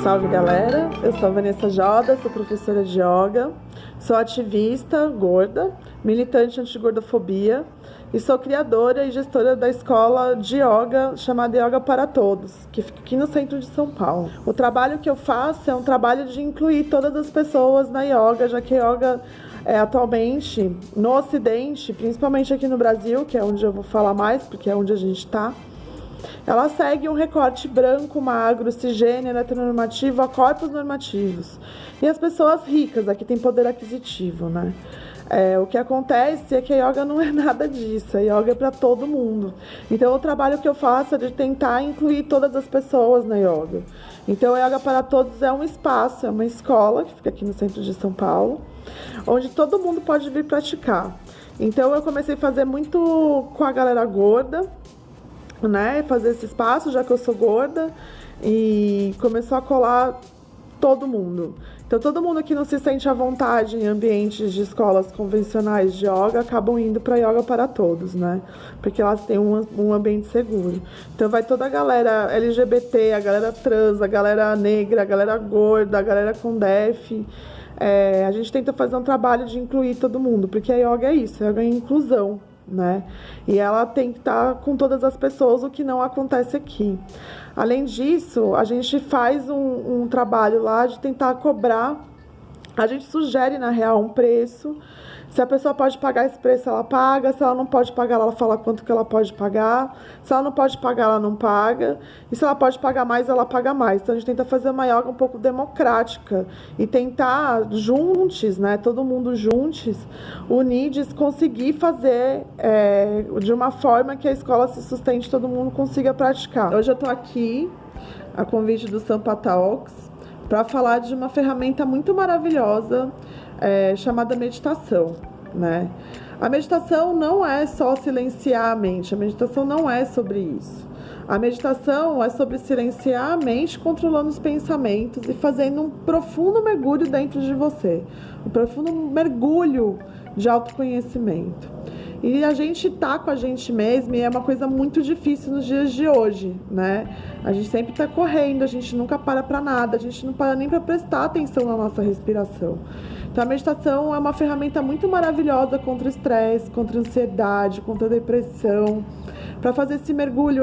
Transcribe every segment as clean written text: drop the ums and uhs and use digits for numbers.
Salve galera, eu sou a Vanessa Joda, sou professora de yoga, sou ativista gorda, militante anti-gordofobia e sou criadora e gestora da escola de yoga chamada Yoga para Todos, que fica aqui no centro de São Paulo. O trabalho que eu faço é um trabalho de incluir todas as pessoas na yoga, já que yoga atualmente no Ocidente, principalmente aqui no Brasil, que é onde eu vou falar mais, porque é onde a gente está, ela segue um recorte branco, magro, cisgênero, heteronormativo a corpos normativos. E as pessoas ricas, aqui tem poder aquisitivo, né? O que acontece é que a yoga não é nada disso, a yoga é para todo mundo. Então o trabalho que eu faço é de tentar incluir todas as pessoas na yoga. Então a Yoga para Todos é um espaço, é uma escola que fica aqui no centro de São Paulo, onde todo mundo pode vir praticar. Então eu comecei a fazer muito com a galera gorda, né, fazer esse espaço, já que eu sou gorda, e começou a colar todo mundo. Então todo mundo que não se sente à vontade em ambientes de escolas convencionais de yoga acabam indo para Yoga para Todos, né? Porque elas têm um ambiente seguro. Então vai toda a galera LGBT, a galera trans, a galera negra, a galera gorda, a galera com DEF. A gente tenta fazer um trabalho de incluir todo mundo, porque a yoga é isso, a yoga é inclusão, né? E ela tem que estar com todas as pessoas, o que não acontece aqui. Além disso, a gente faz um trabalho lá de tentar cobrar. A gente sugere, na real, um preço. Se a pessoa pode pagar esse preço, ela paga. Se ela não pode pagar, ela fala quanto que ela pode pagar. Se ela não pode pagar, ela não paga. E se ela pode pagar mais, ela paga mais. Então a gente tenta fazer uma yoga um pouco democrática e tentar juntos, né, todo mundo juntos, unidos, conseguir fazer de uma forma que a escola se sustente, todo mundo consiga praticar. Hoje eu tô aqui, a convite do Sampa Talks, para falar de uma ferramenta muito maravilhosa chamada meditação, né? A meditação não é só silenciar a mente, a meditação não é sobre isso. A meditação é sobre silenciar a mente, controlando os pensamentos e fazendo um profundo mergulho dentro de você, um profundo mergulho de autoconhecimento. E a gente tá com a gente mesmo e é uma coisa muito difícil nos dias de hoje, né? A gente sempre tá correndo, a gente nunca para nada, a gente não para nem para prestar atenção na nossa respiração. Então a meditação é uma ferramenta muito maravilhosa contra o estresse, contra a ansiedade, contra a depressão, para fazer esse mergulho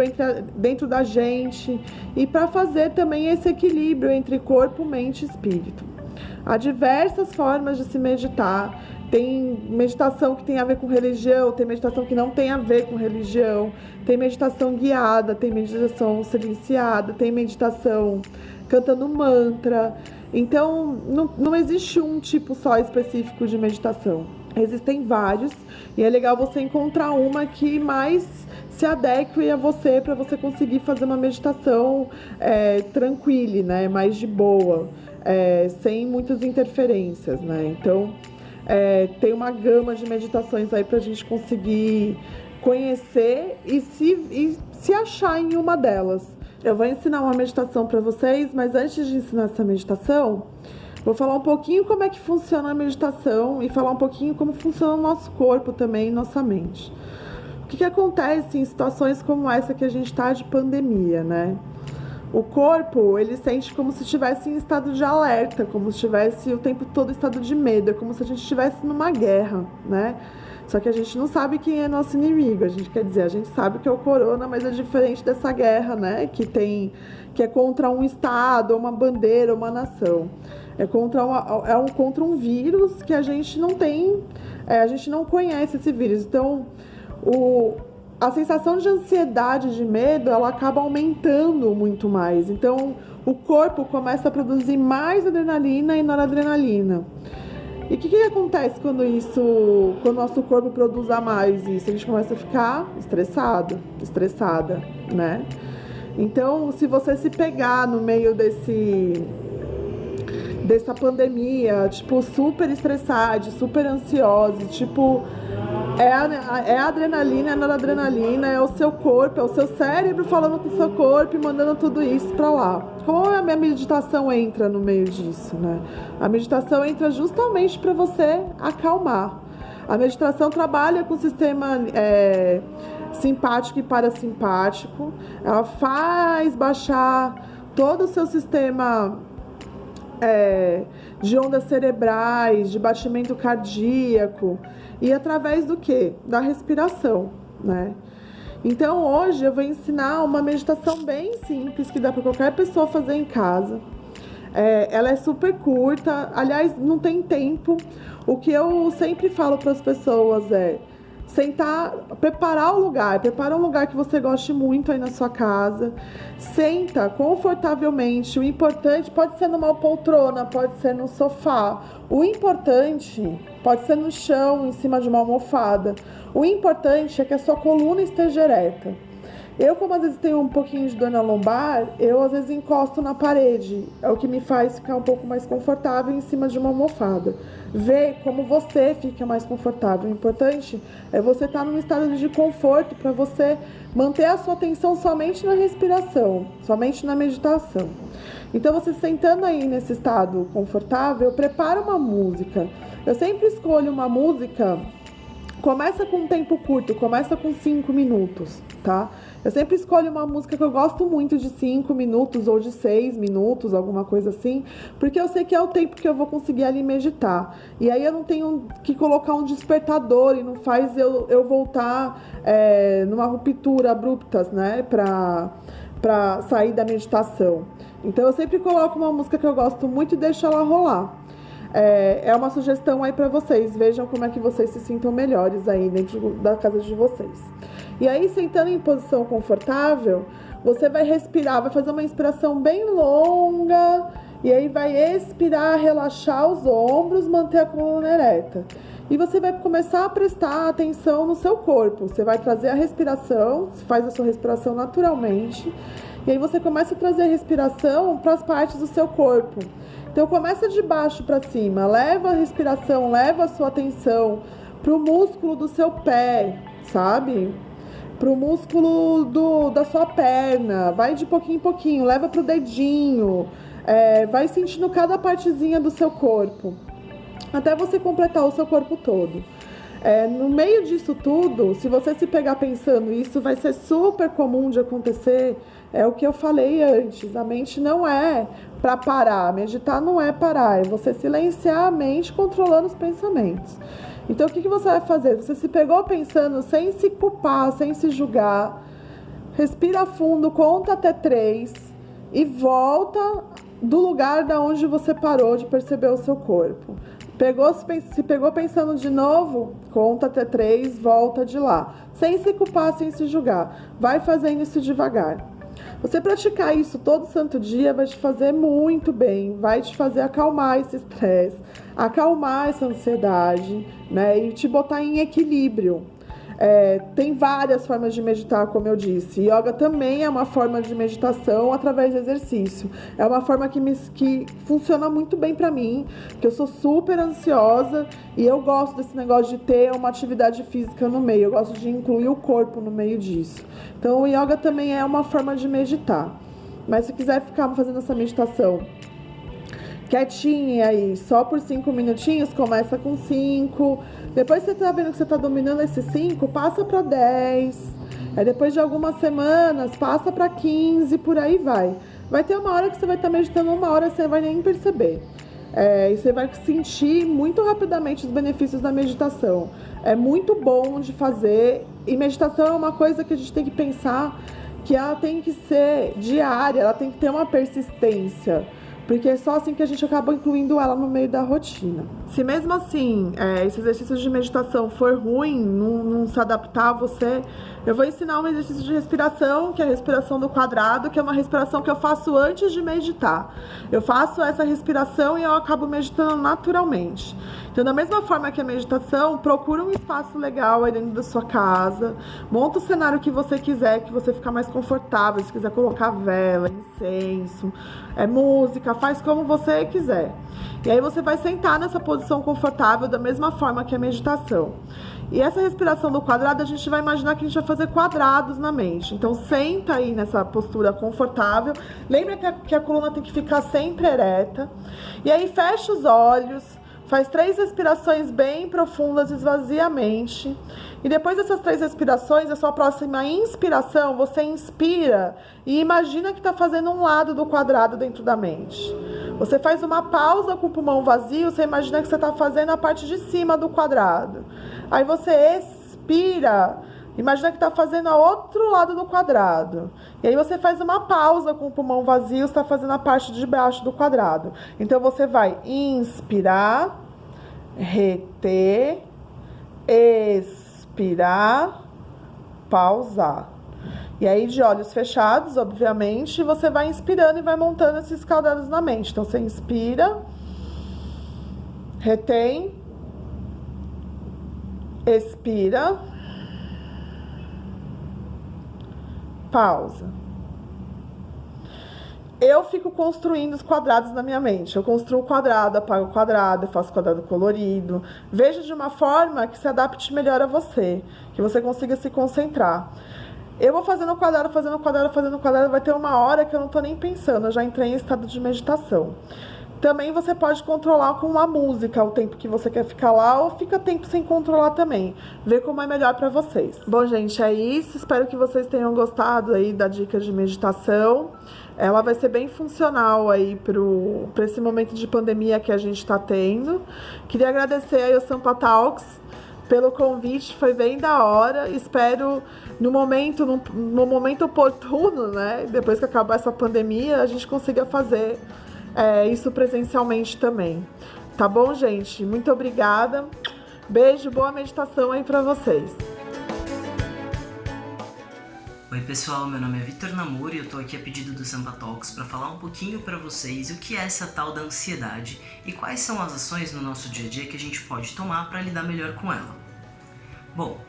dentro da gente e para fazer também esse equilíbrio entre corpo, mente e espírito. Há diversas formas de se meditar. Tem meditação que tem a ver com religião, tem meditação que não tem a ver com religião, tem meditação guiada, tem meditação silenciada, tem meditação cantando mantra. Então, não existe um tipo só específico de meditação. Existem vários e é legal você encontrar uma que mais se adeque a você, para você conseguir fazer uma meditação tranquila, né? Mais de boa, sem muitas interferências, né? Então, tem uma gama de meditações aí pra gente conseguir conhecer e se achar em uma delas. Eu vou ensinar uma meditação para vocês, mas antes de ensinar essa meditação, vou falar um pouquinho como é que funciona a meditação e falar um pouquinho como funciona o nosso corpo também e nossa mente. O que acontece em situações como essa que a gente está de pandemia, né? O corpo, ele sente como se estivesse em estado de alerta, como se estivesse o tempo todo em estado de medo, é como se a gente estivesse numa guerra, né? Só que a gente não sabe quem é nosso inimigo, a gente sabe que é o corona, mas é diferente dessa guerra, né? Que é contra um estado, uma bandeira, uma nação. É contra um vírus que a gente não tem, a gente não conhece esse vírus. Então, a sensação de ansiedade, de medo, ela acaba aumentando muito mais. Então, o corpo começa a produzir mais adrenalina e noradrenalina. E o que acontece quando o nosso corpo produz a mais isso? A gente começa a ficar estressada, né? Então, se você se pegar no meio dessa pandemia, tipo, super estressada, super ansiosa, tipo, é a adrenalina, é a noradrenalina, é o seu corpo, é o seu cérebro falando com o seu corpo e mandando tudo isso pra lá. Como a minha meditação entra no meio disso, né? A meditação entra justamente para você acalmar. A meditação trabalha com o sistema simpático e parasimpático. Ela faz baixar todo o seu sistema de ondas cerebrais, de batimento cardíaco, e através do quê? Da respiração, né? Então hoje eu vou ensinar uma meditação bem simples que dá para qualquer pessoa fazer em casa. Ela é super curta, aliás, não tem tempo. O que eu sempre falo para as pessoas é sentar, prepara um lugar que você goste muito aí na sua casa, senta confortavelmente. O importante pode ser numa poltrona, pode ser no sofá, o importante pode ser no chão, em cima de uma almofada. O importante é que a sua coluna esteja ereta. Eu, como às vezes tenho um pouquinho de dor na lombar, eu às vezes encosto na parede. É o que me faz ficar um pouco mais confortável em cima de uma almofada. Vê como você fica mais confortável. O importante é você estar num estado de conforto para você manter a sua atenção somente na respiração, somente na meditação. Então, você sentando aí nesse estado confortável, prepara uma música. Eu sempre escolho uma música. Começa com um tempo curto, começa com 5 minutos, tá? Eu sempre escolho uma música que eu gosto muito de 5 minutos ou de 6 minutos, alguma coisa assim, porque eu sei que é o tempo que eu vou conseguir ali meditar. E aí eu não tenho que colocar um despertador e não faz eu voltar numa ruptura abruptas, né? Pra sair da meditação. Então eu sempre coloco uma música que eu gosto muito e deixo ela rolar. É uma sugestão aí para vocês. Vejam como é que vocês se sintam melhores aí dentro da casa de vocês. E aí, sentando em posição confortável, você vai respirar, vai fazer uma inspiração bem longa. E aí vai expirar, relaxar os ombros, manter a coluna ereta. E você vai começar a prestar atenção no seu corpo. Você vai trazer a respiração, faz a sua respiração naturalmente. E aí você começa a trazer a respiração para as partes do seu corpo. Então começa de baixo para cima, leva a respiração, leva a sua atenção para o músculo do seu pé, sabe? Para o músculo da sua perna, vai de pouquinho em pouquinho, leva para o dedinho, vai sentindo cada partezinha do seu corpo, até você completar o seu corpo todo. No meio disso tudo, se você se pegar pensando isso, vai ser super comum de acontecer. É o que eu falei antes, a mente não é para parar, meditar não é parar, é você silenciar a mente controlando os pensamentos. Então o que você vai fazer? Você se pegou pensando sem se culpar, sem se julgar, respira fundo, conta até 3 e volta do lugar da onde você parou de perceber o seu corpo. Se pegou pensando de novo, conta até 3, volta de lá. Sem se culpar, sem se julgar. Vai fazendo isso devagar. Você praticar isso todo santo dia vai te fazer muito bem. Vai te fazer acalmar esse estresse, acalmar essa ansiedade, né? E te botar em equilíbrio. Tem várias formas de meditar, como eu disse. Yoga também é uma forma de meditação através de exercício. É uma forma que funciona muito bem pra mim, que eu sou super ansiosa e eu gosto desse negócio de ter uma atividade física no meio. Eu gosto de incluir o corpo no meio disso. Então o yoga também é uma forma de meditar. Mas se quiser ficar fazendo essa meditação quietinha aí, só por 5 minutinhos, começa com 5. Depois você tá vendo que você tá dominando esses 5, passa para 10. Aí depois de algumas semanas, passa para 15, por aí vai. Vai ter uma hora que você vai estar meditando, uma hora você vai nem perceber. E você vai sentir muito rapidamente os benefícios da meditação. É muito bom de fazer. E meditação é uma coisa que a gente tem que pensar que ela tem que ser diária, ela tem que ter uma persistência. Porque é só assim que a gente acaba incluindo ela no meio da rotina. Se mesmo assim, esse exercício de meditação for ruim, não se adaptar a você, eu vou ensinar um exercício de respiração, que é a respiração do quadrado, que é uma respiração que eu faço antes de meditar. Eu faço essa respiração e eu acabo meditando naturalmente. Então, da mesma forma que a meditação, procura um espaço legal aí dentro da sua casa, monta o cenário que você quiser, que você ficar mais confortável, se quiser colocar vela, incenso, música, faz como você quiser. E aí você vai sentar nessa posição confortável da mesma forma que a meditação. E essa respiração do quadrado, a gente vai imaginar que a gente vai fazer quadrados na mente. Então senta aí nessa postura confortável. Lembra que a coluna tem que ficar sempre ereta. E aí fecha os olhos, Faz 3 respirações bem profundas, esvazia a mente. E depois dessas 3 respirações, a sua próxima inspiração, você inspira e imagina que está fazendo um lado do quadrado dentro da mente. Você faz uma pausa com o pulmão vazio, você imagina que você está fazendo a parte de cima do quadrado. Aí você expira, imagina que está fazendo o outro lado do quadrado. E aí você faz uma pausa com o pulmão vazio, está fazendo a parte de baixo do quadrado. Então você vai inspirar, reter, expirar, pausar. E aí de olhos fechados, obviamente, você vai inspirando e vai montando esses quadrados na mente. Então você inspira, retém, expira, pausa. Eu fico construindo os quadrados na minha mente. Eu construo o quadrado, apago o quadrado, faço quadrado colorido. Veja de uma forma que se adapte melhor a você, que você consiga se concentrar. Eu vou fazendo quadrado, fazendo quadrado, fazendo quadrado. Vai ter uma hora que eu não tô nem pensando, eu já entrei em estado de meditação. Também você pode controlar com uma música o tempo que você quer ficar lá, ou fica tempo sem controlar também. Vê como é melhor pra vocês. Bom, gente, é isso. Espero que vocês tenham gostado aí da dica de meditação. Ela vai ser bem funcional aí pra esse momento de pandemia que a gente tá tendo. Queria agradecer aí ao Sampa Talks pelo convite, foi bem da hora. Espero no momento oportuno, né? Depois que acabar essa pandemia, a gente consiga fazer isso presencialmente também. Tá bom, gente? Muito obrigada. Beijo, boa meditação aí pra vocês. Oi pessoal, meu nome é Vitor Namur e eu tô aqui a pedido do Sampa Talks para falar um pouquinho para vocês o que é essa tal da ansiedade e quais são as ações no nosso dia a dia que a gente pode tomar para lidar melhor com ela. Bom,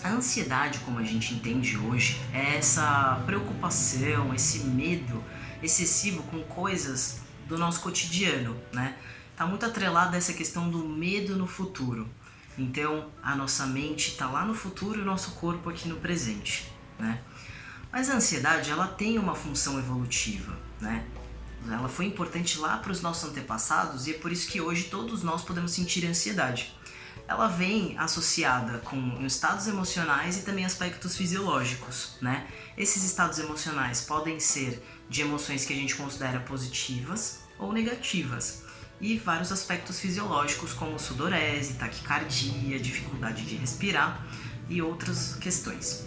a ansiedade, como a gente entende hoje, é essa preocupação, esse medo excessivo com coisas do nosso cotidiano, né? Tá muito atrelada a essa questão do medo no futuro. Então, a nossa mente tá lá no futuro e o nosso corpo aqui no presente, né? Mas a ansiedade, ela tem uma função evolutiva, né? Ela foi importante lá para os nossos antepassados e é por isso que hoje todos nós podemos sentir ansiedade. Ela vem associada com estados emocionais e também aspectos fisiológicos, né? Esses estados emocionais podem ser de emoções que a gente considera positivas ou negativas, e vários aspectos fisiológicos como sudorese, taquicardia, dificuldade de respirar e outras questões.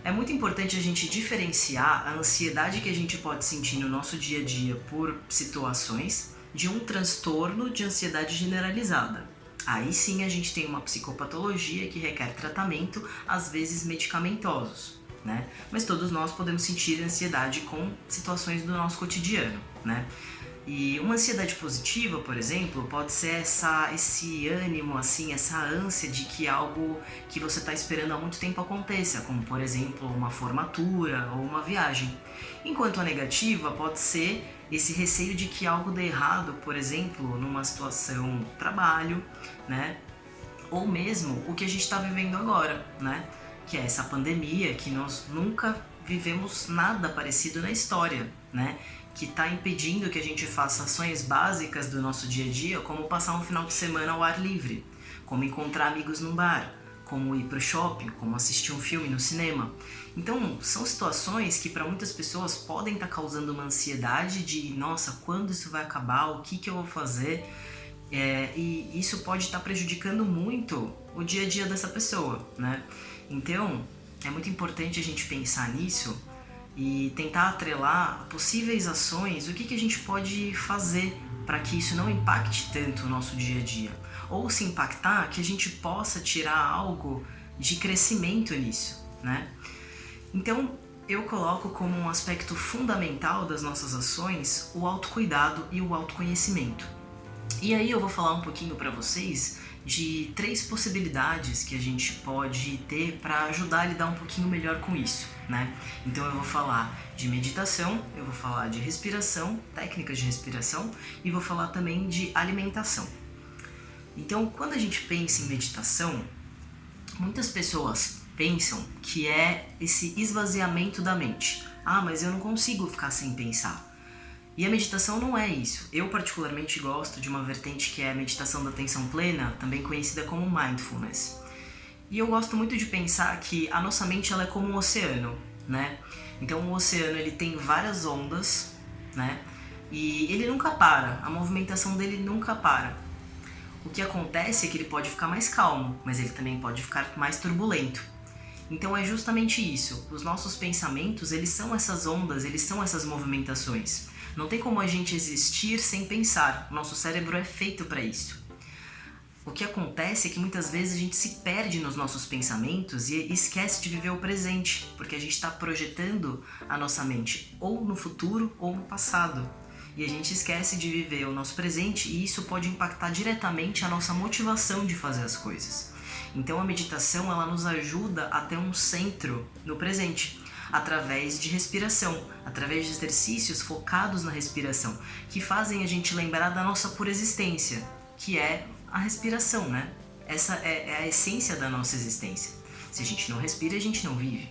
É muito importante a gente diferenciar a ansiedade que a gente pode sentir no nosso dia a dia por situações de um transtorno de ansiedade generalizada. Aí sim a gente tem uma psicopatologia que requer tratamento, às vezes medicamentosos, né? Mas todos nós podemos sentir ansiedade com situações do nosso cotidiano, né? E uma ansiedade positiva, por exemplo, pode ser esse ânimo, assim, essa ânsia de que algo que você está esperando há muito tempo aconteça, como por exemplo uma formatura ou uma viagem. Enquanto a negativa pode ser esse receio de que algo dê errado, por exemplo, numa situação de trabalho, né? Ou mesmo o que a gente está vivendo agora, né? Que é essa pandemia que nós nunca vivemos nada parecido na história, né? Que está impedindo que a gente faça ações básicas do nosso dia a dia, como passar um final de semana ao ar livre, como encontrar amigos num bar, como ir para o shopping, como assistir um filme no cinema. Então, são situações que para muitas pessoas podem estar causando uma ansiedade de, nossa, quando isso vai acabar, o que eu vou fazer? E isso pode estar prejudicando muito o dia a dia dessa pessoa, né? Então, é muito importante a gente pensar nisso e tentar atrelar possíveis ações, o que a gente pode fazer para que isso não impacte tanto o nosso dia a dia. Ou se impactar, que a gente possa tirar algo de crescimento nisso, né? Então, eu coloco como um aspecto fundamental das nossas ações o autocuidado e o autoconhecimento. E aí eu vou falar um pouquinho para vocês de 3 possibilidades que a gente pode ter para ajudar a lidar um pouquinho melhor com isso, né? Então eu vou falar de meditação, eu vou falar de respiração, técnicas de respiração e vou falar também de alimentação. Então, quando a gente pensa em meditação, muitas pessoas pensam que é esse esvaziamento da mente. Ah, mas eu não consigo ficar sem pensar. E a meditação não é isso. Eu particularmente gosto de uma vertente que é a meditação da atenção plena, também conhecida como mindfulness. E eu gosto muito de pensar que a nossa mente ela é como um oceano, né? Então o oceano ele tem várias ondas, né? E ele nunca para, a movimentação dele nunca para. O que acontece é que ele pode ficar mais calmo, mas ele também pode ficar mais turbulento. Então é justamente isso. Os nossos pensamentos, eles são essas ondas, eles são essas movimentações. Não tem como a gente existir sem pensar. O nosso cérebro é feito para isso. O que acontece é que muitas vezes a gente se perde nos nossos pensamentos e esquece de viver o presente, porque a gente está projetando a nossa mente ou no futuro ou no passado. E a gente esquece de viver o nosso presente e isso pode impactar diretamente a nossa motivação de fazer as coisas. Então a meditação ela nos ajuda a ter um centro no presente, através de respiração, através de exercícios focados na respiração, que fazem a gente lembrar da nossa pura existência, que é a respiração, né? Essa é a essência da nossa existência. Se a gente não respira, a gente não vive.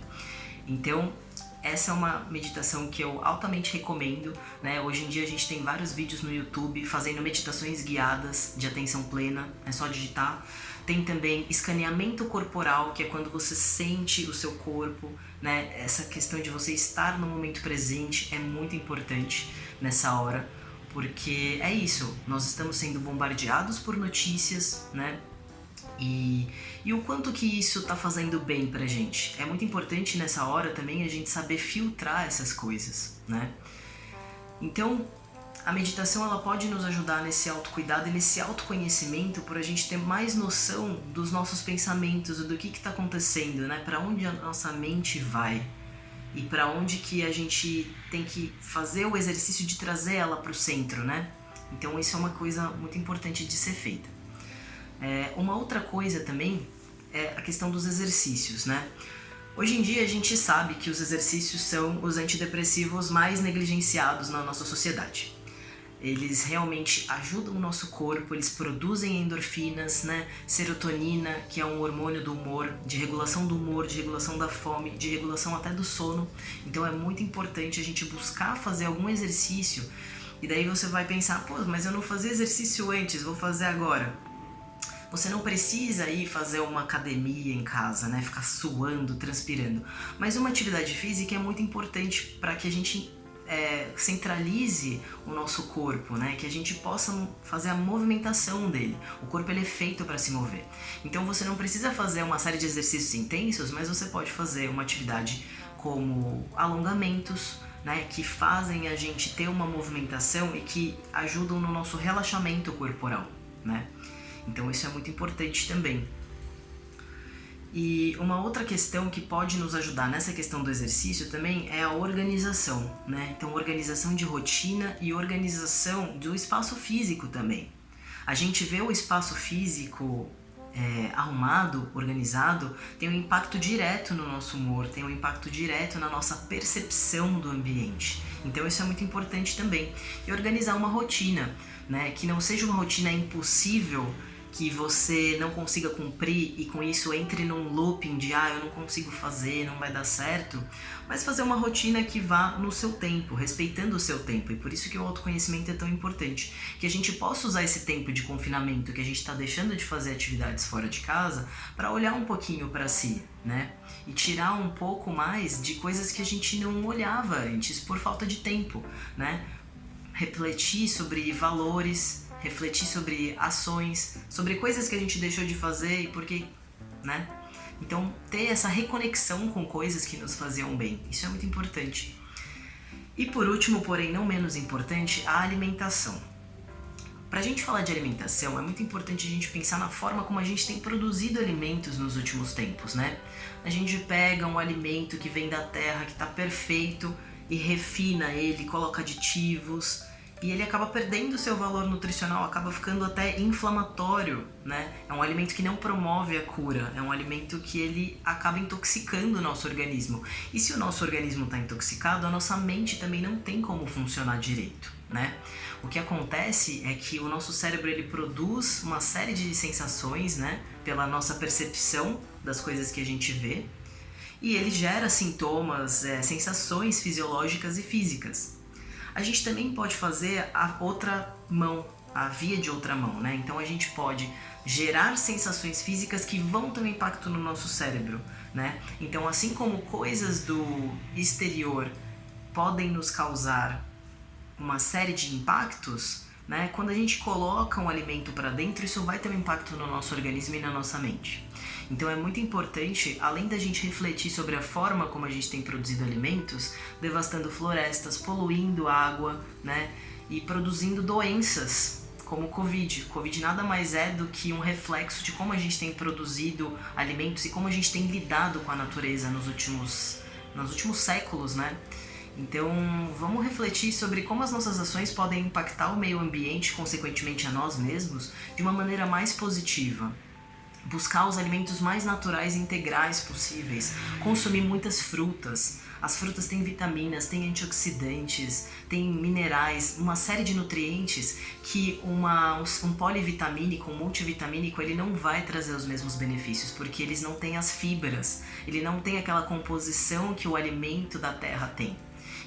Então, essa é uma meditação que eu altamente recomendo, né? Hoje em dia a gente tem vários vídeos no YouTube fazendo meditações guiadas de atenção plena, é só digitar. Tem também escaneamento corporal, que é quando você sente o seu corpo, né? Essa questão de você estar no momento presente é muito importante nessa hora. Porque é isso, nós estamos sendo bombardeados por notícias, né? E o quanto que isso está fazendo bem pra gente. É muito importante nessa hora também a gente saber filtrar essas coisas, né? Então, a meditação ela pode nos ajudar nesse autocuidado e nesse autoconhecimento por a gente ter mais noção dos nossos pensamentos, do que está acontecendo, né? Para onde a nossa mente vai. E para onde que a gente tem que fazer o exercício de trazer ela para o centro, né? Então isso é uma coisa muito importante de ser feita. Uma outra coisa também é a questão dos exercícios, né? Hoje em dia a gente sabe que os exercícios são os antidepressivos mais negligenciados na nossa sociedade. Eles realmente ajudam o nosso corpo, eles produzem endorfinas, né? Serotonina, que é um hormônio do humor, de regulação do humor, de regulação da fome, de regulação até do sono. Então é muito importante a gente buscar fazer algum exercício. E daí você vai pensar, pô, mas eu não fazia exercício antes, vou fazer agora. Você não precisa ir fazer uma academia em casa, né? Ficar suando, transpirando. Mas uma atividade física é muito importante para que a gente centralize o nosso corpo, né? Que a gente possa fazer a movimentação dele. O corpo ele é feito para se mover. Então você não precisa fazer uma série de exercícios intensos, mas você pode fazer uma atividade como alongamentos, né? Que fazem a gente ter uma movimentação e que ajudam no nosso relaxamento corporal, né? Então isso é muito importante também. E uma outra questão que pode nos ajudar nessa questão do exercício também é a organização, né? Então, organização de rotina e organização do espaço físico também. A gente vê o espaço físico arrumado, organizado, tem um impacto direto no nosso humor, tem um impacto direto na nossa percepção do ambiente. Então, isso é muito importante também. E organizar uma rotina, né? Que não seja uma rotina impossível, que você não consiga cumprir e com isso entre num looping de eu não consigo fazer, não vai dar certo, mas fazer uma rotina que vá no seu tempo, respeitando o seu tempo. E por isso que o autoconhecimento é tão importante, que a gente possa usar esse tempo de confinamento que a gente está deixando de fazer atividades fora de casa para olhar um pouquinho para si, né? E tirar um pouco mais de coisas que a gente não olhava antes por falta de tempo, né? Refletir sobre valores, refletir sobre ações, sobre coisas que a gente deixou de fazer e por que, né? Então, ter essa reconexão com coisas que nos faziam bem, isso é muito importante. E por último, porém não menos importante, a alimentação. Pra gente falar de alimentação, é muito importante a gente pensar na forma como a gente tem produzido alimentos nos últimos tempos, né? A gente pega um alimento que vem da terra, que tá perfeito, e refina ele, coloca aditivos, e ele acaba perdendo seu valor nutricional, acaba ficando até inflamatório, né? É um alimento que não promove a cura, é um alimento que ele acaba intoxicando o nosso organismo. E se o nosso organismo está intoxicado, a nossa mente também não tem como funcionar direito, né? O que acontece é que o nosso cérebro ele produz uma série de sensações, né? Pela nossa percepção das coisas que a gente vê, e ele gera sintomas, sensações fisiológicas e físicas. A gente também pode fazer a outra mão, a via de outra mão, né? Então a gente pode gerar sensações físicas que vão ter um impacto no nosso cérebro, né? Então, assim como coisas do exterior podem nos causar uma série de impactos, né? Quando a gente coloca um alimento para dentro, isso vai ter um impacto no nosso organismo e na nossa mente. Então é muito importante, além da gente refletir sobre a forma como a gente tem produzido alimentos, devastando florestas, poluindo água, né? E produzindo doenças como o Covid. O Covid nada mais é do que um reflexo de como a gente tem produzido alimentos e como a gente tem lidado com a natureza nos últimos séculos, né? Então, vamos refletir sobre como as nossas ações podem impactar o meio ambiente, consequentemente a nós mesmos, de uma maneira mais positiva. Buscar os alimentos mais naturais e integrais possíveis, consumir muitas frutas. As frutas têm vitaminas, têm antioxidantes, têm minerais, uma série de nutrientes que um polivitamínico, um multivitamínico, ele não vai trazer os mesmos benefícios, porque eles não têm as fibras, ele não tem aquela composição que o alimento da terra tem.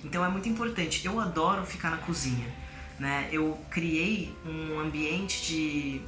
Então é muito importante. Eu adoro ficar na cozinha, né? Eu criei um ambiente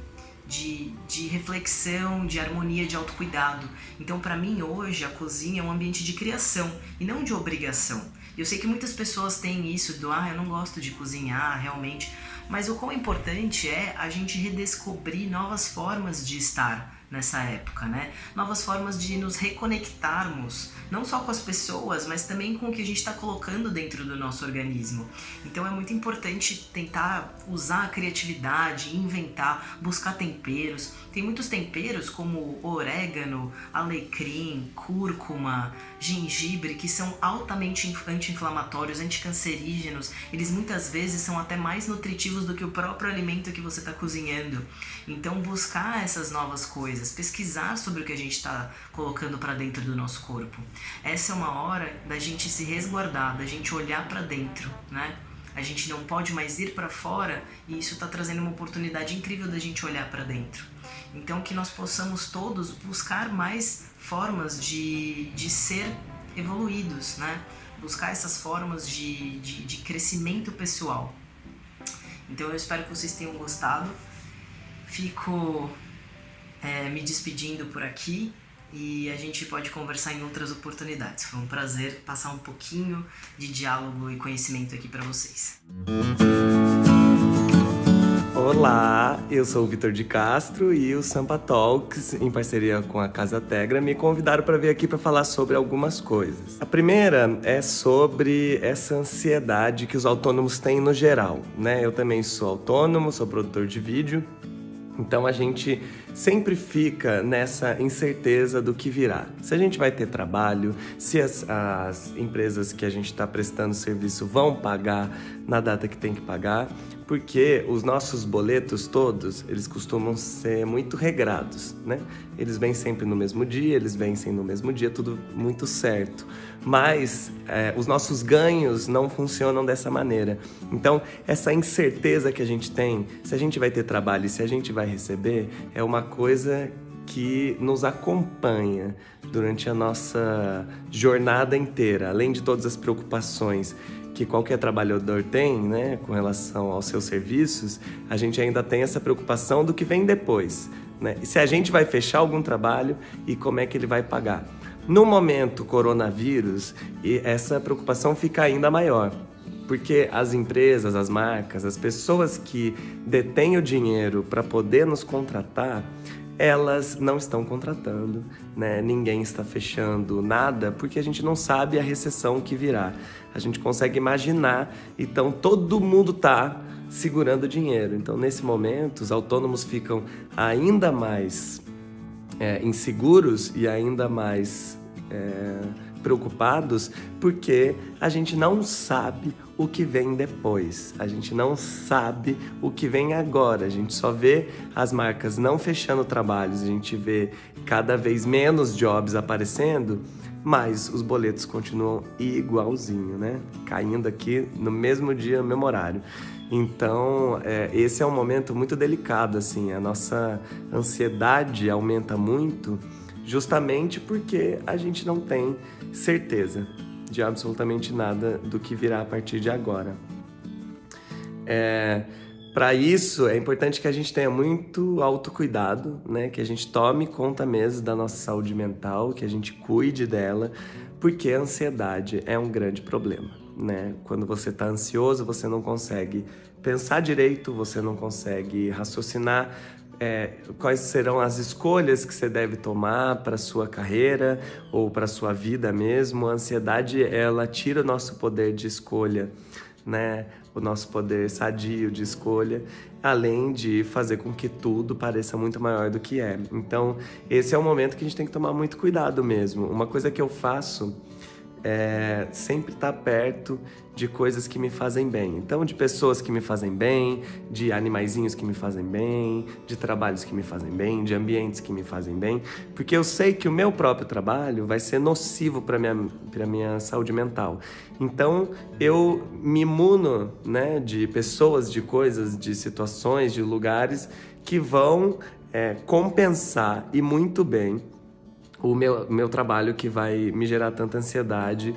de reflexão, de harmonia, de autocuidado. Então, para mim, hoje, a cozinha é um ambiente de criação e não de obrigação. Eu sei que muitas pessoas têm isso do, eu não gosto de cozinhar, realmente. Mas o quão importante é a gente redescobrir novas formas de estar nessa época, né? Novas formas de nos reconectarmos, não só com as pessoas, mas também com o que a gente está colocando dentro do nosso organismo. Então é muito importante tentar usar a criatividade, inventar, buscar temperos. Tem muitos temperos como orégano, alecrim, cúrcuma, gengibre, que são altamente anti-inflamatórios, anticancerígenos. Eles muitas vezes são até mais nutritivos do que o próprio alimento que você está cozinhando. Então buscar essas novas coisas, pesquisar sobre o que a gente está colocando para dentro do nosso corpo. Essa é uma hora da gente se resguardar, da gente olhar para dentro, né? A gente não pode mais ir para fora e isso está trazendo uma oportunidade incrível da gente olhar para dentro. Então que nós possamos todos buscar mais formas de ser evoluídos, né? Buscar essas formas de crescimento pessoal. Então eu espero que vocês tenham gostado. Fico me despedindo por aqui e a gente pode conversar em outras oportunidades. Foi um prazer passar um pouquinho de diálogo e conhecimento aqui para vocês. Olá, eu sou o Vitor de Castro e o Sampa Talks, em parceria com a Casa Tegra, me convidaram para vir aqui para falar sobre algumas coisas. A primeira é sobre essa ansiedade que os autônomos têm no geral, né? Eu também sou autônomo, sou produtor de vídeo. Então a gente sempre fica nessa incerteza do que virá. Se a gente vai ter trabalho, se as empresas que a gente está prestando serviço vão pagar na data que tem que pagar, porque os nossos boletos todos, eles costumam ser muito regrados, né? Eles vêm sempre no mesmo dia, eles vencem no mesmo dia, tudo muito certo. Mas os nossos ganhos não funcionam dessa maneira. Então, essa incerteza que a gente tem, se a gente vai ter trabalho e se a gente vai receber, é uma coisa que nos acompanha durante a nossa jornada inteira, além de todas as preocupações que qualquer trabalhador tem, né, com relação aos seus serviços, a gente ainda tem essa preocupação do que vem depois, né? E se a gente vai fechar algum trabalho e como é que ele vai pagar. No momento coronavírus, essa preocupação fica ainda maior, porque as empresas, as marcas, as pessoas que detêm o dinheiro para poder nos contratar, elas não estão contratando, né? Ninguém está fechando nada, porque a gente não sabe a recessão que virá. A gente consegue imaginar, então todo mundo está segurando dinheiro. Então, nesse momento, os autônomos ficam ainda mais inseguros e ainda mais preocupados, porque a gente não sabe o que vem depois, a gente não sabe o que vem agora, a gente só vê as marcas não fechando trabalhos, a gente vê cada vez menos jobs aparecendo, mas os boletos continuam igualzinho, né? Caindo aqui no mesmo dia, no mesmo horário. Então, esse é um momento muito delicado, assim, a nossa ansiedade aumenta muito, justamente porque a gente não tem certeza de absolutamente nada do que virá a partir de agora. Para isso, é importante que a gente tenha muito autocuidado, né? Que a gente tome conta mesmo da nossa saúde mental, que a gente cuide dela, porque a ansiedade é um grande problema, né? Quando você está ansioso, você não consegue pensar direito, você não consegue raciocinar quais serão as escolhas que você deve tomar para sua carreira ou para sua vida mesmo. A ansiedade, ela tira o nosso poder de escolha, né? O nosso poder sadio de escolha, além de fazer com que tudo pareça muito maior do que é. Então, esse é um momento que a gente tem que tomar muito cuidado mesmo. Uma coisa que eu faço é sempre estar perto de coisas que me fazem bem. Então, de pessoas que me fazem bem, de animaizinhos que me fazem bem, de trabalhos que me fazem bem, de ambientes que me fazem bem, porque eu sei que o meu próprio trabalho vai ser nocivo para minha saúde mental. Então, eu me imuno, né, de pessoas, de coisas, de situações, de lugares que vão compensar, e muito bem, o meu trabalho, que vai me gerar tanta ansiedade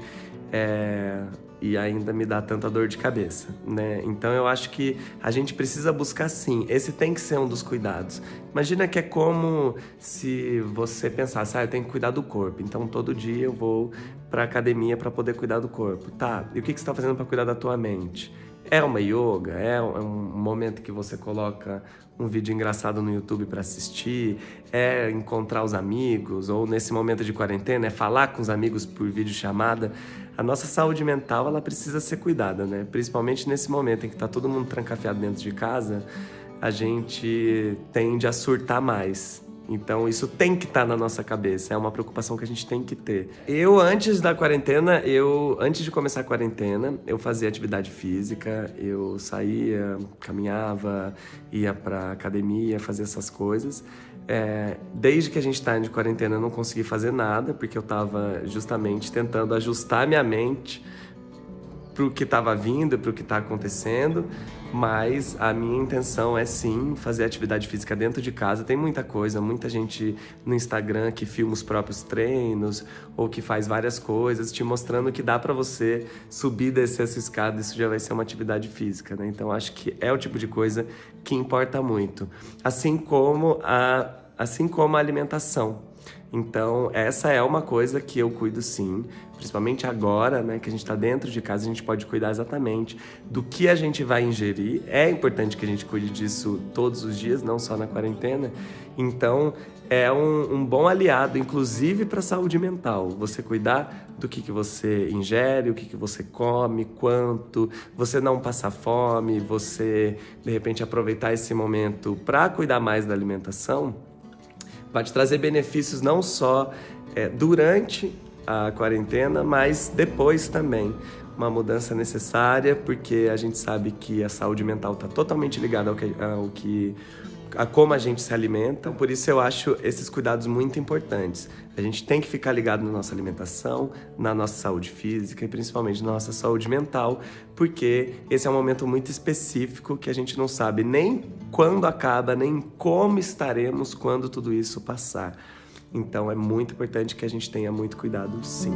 e ainda me dá tanta dor de cabeça, né? Então eu acho que a gente precisa buscar, sim, esse tem que ser um dos cuidados. Imagina que é como se você pensasse, eu tenho que cuidar do corpo, então todo dia eu vou pra academia para poder cuidar do corpo. Tá, e o que você está fazendo para cuidar da tua mente? É uma yoga? É um momento que você coloca um vídeo engraçado no YouTube para assistir? É encontrar os amigos? Ou nesse momento de quarentena, é falar com os amigos por videochamada? A nossa saúde mental, ela precisa ser cuidada, né? Principalmente nesse momento em que tá todo mundo trancafiado dentro de casa, a gente tende a surtar mais. Então isso tem que estar na nossa cabeça, é uma preocupação que a gente tem que ter. Eu, antes de começar a quarentena, eu fazia atividade física, eu saía, caminhava, ia pra academia, fazia essas coisas. Desde que a gente tá de quarentena, eu não consegui fazer nada, porque eu tava justamente tentando ajustar minha mente pro que estava vindo, pro que está acontecendo, mas a minha intenção é sim fazer atividade física dentro de casa. Tem muita coisa, muita gente no Instagram que filma os próprios treinos ou que faz várias coisas, te mostrando que dá para você subir e descer essa escada, isso já vai ser uma atividade física, né? Então acho que é o tipo de coisa que importa muito, assim como a alimentação. Então, essa é uma coisa que eu cuido, sim, principalmente agora, né, que a gente está dentro de casa, a gente pode cuidar exatamente do que a gente vai ingerir. É importante que a gente cuide disso todos os dias, não só na quarentena. Então, é um bom aliado, inclusive para a saúde mental. Você cuidar do que você ingere, o que você come, quanto, você não passar fome, você, de repente, aproveitar esse momento para cuidar mais da alimentação. Vai te trazer benefícios não só durante a quarentena, mas depois também. Uma mudança necessária, porque a gente sabe que a saúde mental está totalmente ligada a como a gente se alimenta. Por isso eu acho esses cuidados muito importantes. A gente tem que ficar ligado na nossa alimentação, na nossa saúde física e principalmente na nossa saúde mental, porque esse é um momento muito específico que a gente não sabe nem quando acaba, nem como estaremos quando tudo isso passar. Então é muito importante que a gente tenha muito cuidado, sim.